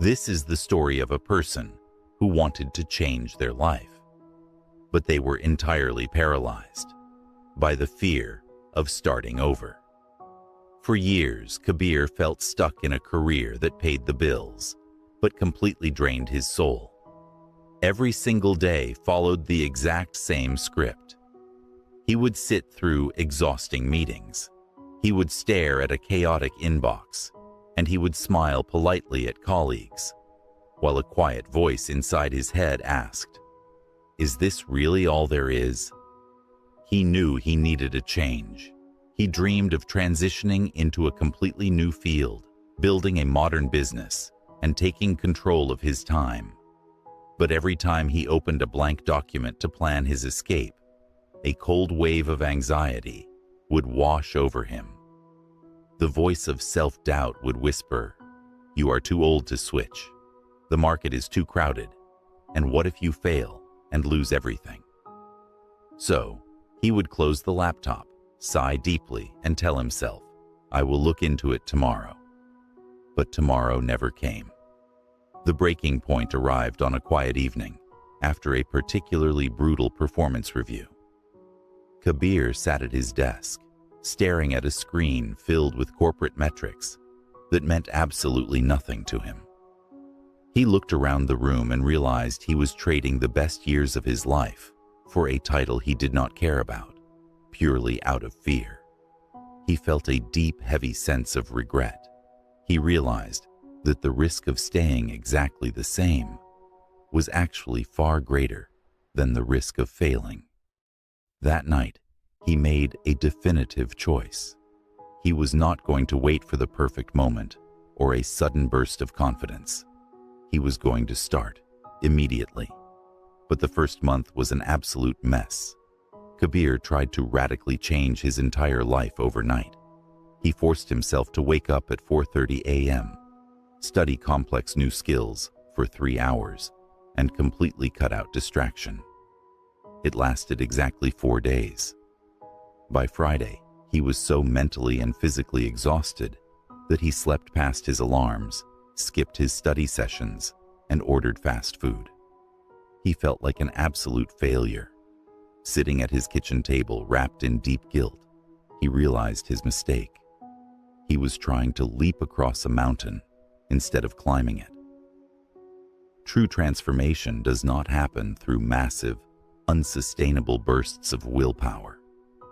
This is the story of a person who wanted to change their life, but they were entirely paralyzed by the fear of starting over. For years, Kabir felt stuck in a career that paid the bills, but completely drained his soul. Every single day followed the exact same script. He would sit through exhausting meetings. He would stare at a chaotic inbox, and he would smile politely at colleagues, while a quiet voice inside his head asked, "Is this really all there is?" He knew he needed a change. He dreamed of transitioning into a completely new field, building a modern business, and taking control of his time. But every time he opened a blank document to plan his escape, a cold wave of anxiety would wash over him. The voice of self-doubt would whisper, "You are too old to switch. The market is too crowded. And what if you fail and lose everything?" So, he would close the laptop, sigh deeply, and tell himself, "I will look into it tomorrow." But tomorrow never came. The breaking point arrived on a quiet evening, after a particularly brutal performance review. Kabir sat at his desk, staring at a screen filled with corporate metrics that meant absolutely nothing to him. He looked around the room and realized he was trading the best years of his life for a title he did not care about, purely out of fear. He felt a deep, heavy sense of regret. He realized that the risk of staying exactly the same was actually far greater than the risk of failing. That night, he made a definitive choice. He was not going to wait for the perfect moment or a sudden burst of confidence. He was going to start immediately. But the first month was an absolute mess. Kabir tried to radically change his entire life overnight. He forced himself to wake up at 4:30 a.m., study complex new skills for 3 hours, and completely cut out distraction. It lasted exactly 4 days. By Friday, he was so mentally and physically exhausted that he slept past his alarms, skipped his study sessions, and ordered fast food. He felt like an absolute failure. Sitting at his kitchen table, wrapped in deep guilt, he realized his mistake. He was trying to leap across a mountain instead of climbing it. True transformation does not happen through massive, unsustainable bursts of willpower.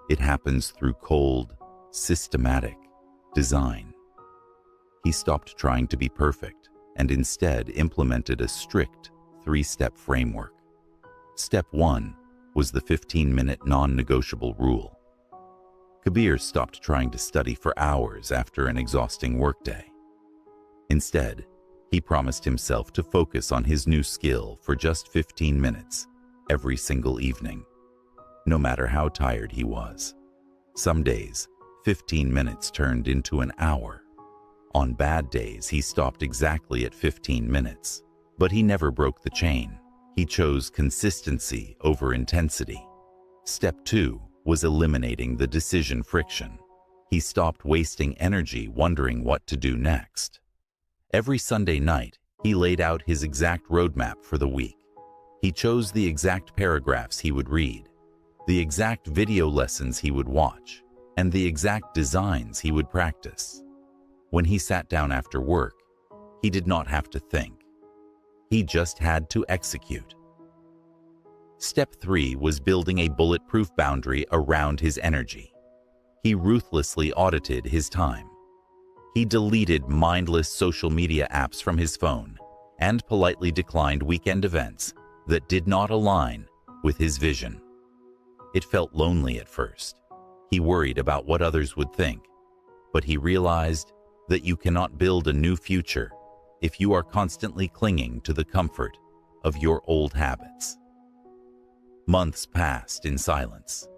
It happens through cold, systematic design. He stopped trying to be perfect and instead implemented a strict 3-step framework. Step 1 was the 15-minute non-negotiable rule. Kabir stopped trying to study for hours after an exhausting workday. Instead, he promised himself to focus on his new skill for just 15 minutes every single evening, no matter how tired he was. Some days, 15 minutes turned into an hour. On bad days, he stopped exactly at 15 minutes, but he never broke the chain. He chose consistency over intensity. Step 2 was eliminating the decision friction. He stopped wasting energy wondering what to do next. Every Sunday night, he laid out his exact roadmap for the week. He chose the exact paragraphs he would read, the exact video lessons he would watch, and the exact designs he would practice. When he sat down after work, he did not have to think. He just had to execute. Step 3 was building a bulletproof boundary around his energy. He ruthlessly audited his time. He deleted mindless social media apps from his phone and politely declined weekend events that did not align with his vision. It felt lonely at first. He worried about what others would think, but he realized that you cannot build a new future if you are constantly clinging to the comfort of your old habits. Months passed in silence.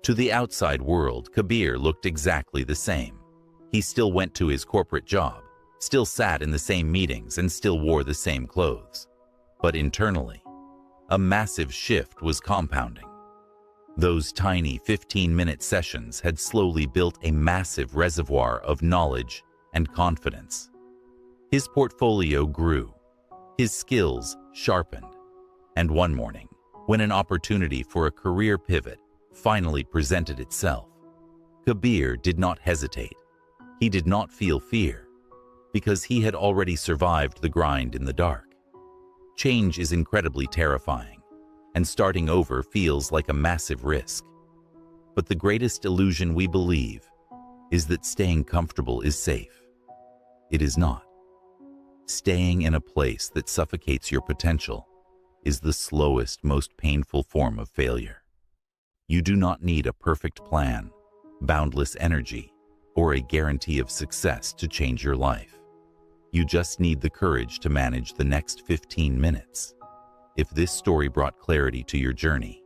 To the outside world, Kabir looked exactly the same. He still went to his corporate job, still sat in the same meetings, and still wore the same clothes. But internally, a massive shift was compounding. Those tiny 15-minute sessions had slowly built a massive reservoir of knowledge and confidence. His portfolio grew, his skills sharpened, and one morning, when an opportunity for a career pivot finally presented itself, Kabir did not hesitate. He did not feel fear, because he had already survived the grind in the dark. Change is incredibly terrifying, and starting over feels like a massive risk. But the greatest illusion we believe is that staying comfortable is safe. It is not. Staying in a place that suffocates your potential is the slowest, most painful form of failure. You do not need a perfect plan, boundless energy, or a guarantee of success to change your life. You just need the courage to manage the next 15 minutes. If this story brought clarity to your journey,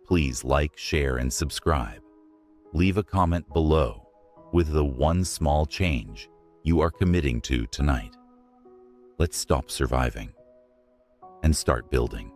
please like, share, and subscribe. Leave a comment below with the one small change you are committing to tonight. Let's stop surviving and start building.